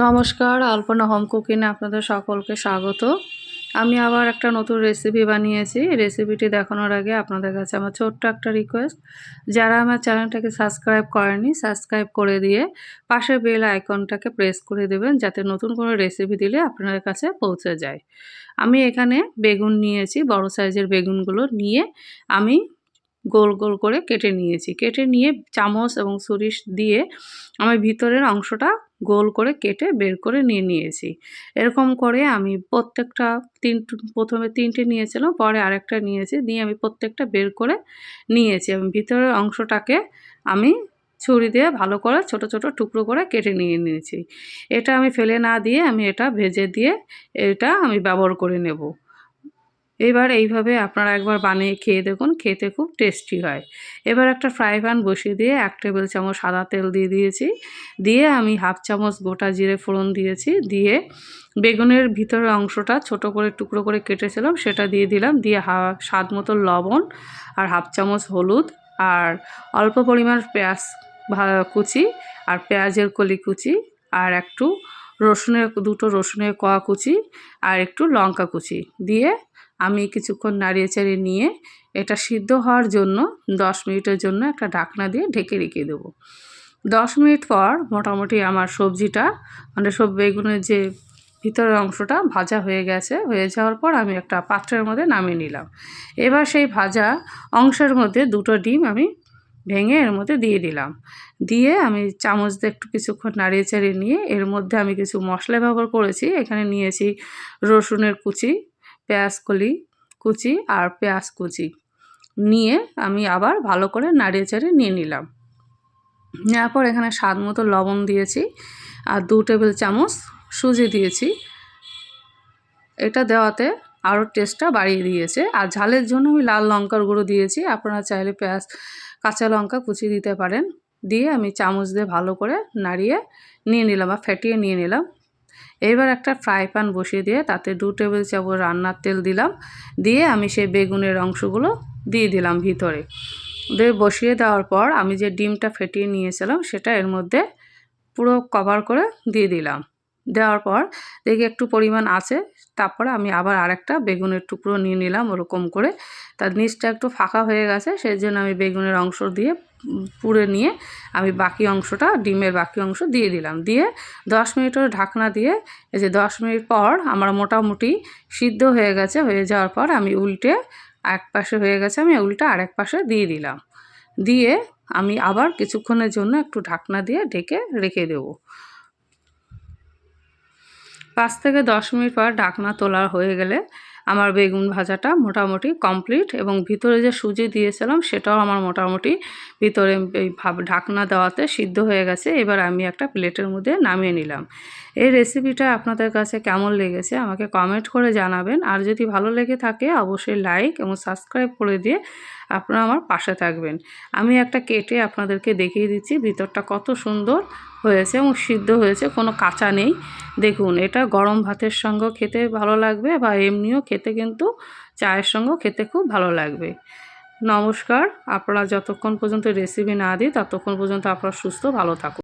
নমস্কার, আলপনা হোম কুকিংয়ে আপনাদের সকলকে স্বাগত। আমি আবার একটা নতুন রেসিপি বানিয়েছি। রেসিপিটি দেখানোর আগে আপনাদের কাছে আমার ছোট্ট একটা রিকোয়েস্ট, যারা আমার চ্যানেলটাকে সাবস্ক্রাইব করেনি, সাবস্ক্রাইব করে দিয়ে পাশের বেল আইকনটাকে প্রেস করে দেবেন, যাতে নতুন কোনো রেসিপি দিলে আপনাদের কাছে পৌঁছে যায়। আমি এখানে বেগুন নিয়েছি, বড় সাইজের বেগুনগুলো নিয়ে আমি গোল গোল করে কেটে নিয়েছি। কেটে নিয়ে চামচ এবং ছুরি দিয়ে আমি ভিতরের অংশটা গোল করে কেটে বের করে নিয়েছি। এরকম করে আমি প্রত্যেকটা প্রথমে ৩টে নিয়েছিলাম, পরে আরেকটা নিয়েছি, নিয়ে আমি প্রত্যেকটা বের করে নিয়েছি এবং ভিতরের অংশটাকে আমি ছুরি দিয়ে ভালো করে ছোট ছোট টুকরো করে কেটে নিয়েছি। এটা আমি ফেলে না দিয়ে আমি এটা ভেজে দিয়ে এটা আমি ব্যবহার করে নেব। এবার এইভাবে আপনারা একবার বানিয়ে খেয়ে দেখুন, খেতে খুব টেস্টি হয়। এবার একটা ফ্রাই প্যান বসিয়ে দিয়ে ১ টেবিল চামচ সাদা তেল দিয়ে দিয়েছি। দিয়ে আমি হাফ চামচ গোটা জিরে ফোড়ন দিয়েছি। দিয়ে বেগুনের ভিতরের অংশটা ছোট করে টুকরো করে কেটেছিলাম সেটা দিয়ে দিলাম। দিয়ে স্বাদ মতো লবণ আর হাফ চামচ হলুদ আর অল্প পরিমাণ পেঁয়াজ কুচি আর পেঁয়াজের কলি কুচি আর একটু দুটো রসুনের কোয়া কুচি আর একটু লঙ্কা কুচি দিয়ে আমি কিছুক্ষণ নাড়িয়ে চাড়িয়ে নিয়ে এটা সিদ্ধ হওয়ার জন্য 10 মিনিটের জন্য একটা ঢাকনা দিয়ে ঢেকে রেখে দেবো। 10 মিনিট পর মোটামুটি আমার সবজিটা মানে সব বেগুনের যে ভিতরের অংশটা ভাজা হয়ে গেছে। হয়ে যাওয়ার পর আমি একটা পাত্রের মধ্যে নামিয়ে নিলাম। এবার সেই ভাজা অংশের মধ্যে 2টো ডিম আমি ভেঙে এর মধ্যে দিয়ে দিলাম। দিয়ে আমি চামচ দিয়ে একটু কিছুক্ষণ নাড়িয়ে চাড়িয়ে নিয়ে এর মধ্যে আমি কিছু মশলা ব্যবহার করেছি। এখানে নিয়েছি রসুনের কুচি, পেঁয়াজ কুচি আর পেঁয়াজ কুচি নিয়ে আমি আবার ভালো করে নাড়িয়ে চাড়িয়ে নিয়ে নিলাম। নেওয়ার পর এখানে স্বাদ মতো লবণ দিয়েছি আর 2 টেবিল চামচ সুজি দিয়েছি। এটা দেওয়াতে আরও টেস্টটা বাড়িয়ে দিয়েছে। আর ঝালের জন্য আমি লাল লঙ্কার গুঁড়ো দিয়েছি, আপনারা চাইলে কাঁচা লঙ্কা কুচি দিতে পারেন। দিয়ে আমি চামচ দিয়ে ভালো করে নাড়িয়ে নিয়ে নিলাম বা ফেটিয়ে নিয়ে নিলাম। এবার একটা ফ্রাই প্যান বসিয়ে দিয়ে তাতে 2 টেবিল চামচ রান্নার তেল দিলাম। দিয়ে আমি সেই বেগুনের অংশগুলো দিয়ে দিলাম ভিতরে। দিয়ে বসিয়ে দেওয়ার পর আমি যে ডিমটা ফেটিয়ে নিয়েছিলাম সেটা এর মধ্যে পুরো কভার করে দিয়ে দিলাম। দেওয়ার পর দেখি একটু পরিমাণ আছে, তারপরে আমি আবার আরেকটা বেগুনের টুকরো নিয়ে নিলাম ওরকম করে। তার নিচটা একটু ফাঁকা হয়ে গেছে, সেই জন্য আমি বেগুনের অংশ দিয়ে পুড়ে নিয়ে আমি ডিমের বাকি অংশ দিয়ে দিলাম। দিয়ে 10 মিনিটের ঢাকনা দিয়ে এই যে 10 মিনিট পর আমার মোটামুটি সিদ্ধ হয়ে গেছে। হয়ে যাওয়ার পর আমি উল্টে এক পাশে হয়ে গেছে, আমি উল্টে আরেক পাশে দিয়ে দিলাম। দিয়ে আমি আবার কিছুক্ষণের জন্য একটু ঢাকনা দিয়ে ঢেকে রেখে দেবো। 5 থেকে 10 মিনিট পর ঢাকনা তোলা হয়ে গেলে আমার বেগুন ভাজাটা মোটামুটি কমপ্লিট এবং ভিতরে যে সুজি দিয়েছিলাম সেটাও আমার মোটামুটি ভিতরে এই ঢাকনা দেওয়াতে সিদ্ধ হয়ে গেছে। এবার আমি একটা প্লেটের মধ্যে নামিয়ে নিলাম। এই রেসিপিটা আপনাদের কাছে কেমন লেগেছে আমাকে কমেন্ট করে জানাবেন। আর যদি ভালো লেগে থাকে অবশ্যই লাইক এবং সাবস্ক্রাইব করে দিয়ে আপনারা আমার পাশে থাকবেন। আমি একটা কেটে আপনাদেরকে দেখিয়ে দিচ্ছি ভিতরটা কত সুন্দর হয়েছে এবং সিদ্ধ হয়েছে, কোনো কাঁচা নেই। দেখুন, এটা গরম ভাতের সঙ্গেও খেতে ভালো লাগবে বা এমনিও খেতে কিন্তু চায়ের সঙ্গেও খেতে খুব ভালো লাগবে। নমস্কার, আপনারা যতক্ষণ পর্যন্ত রেসিপি না দিই ততক্ষণ পর্যন্ত আপনারা সুস্থ ভালো থাকুন।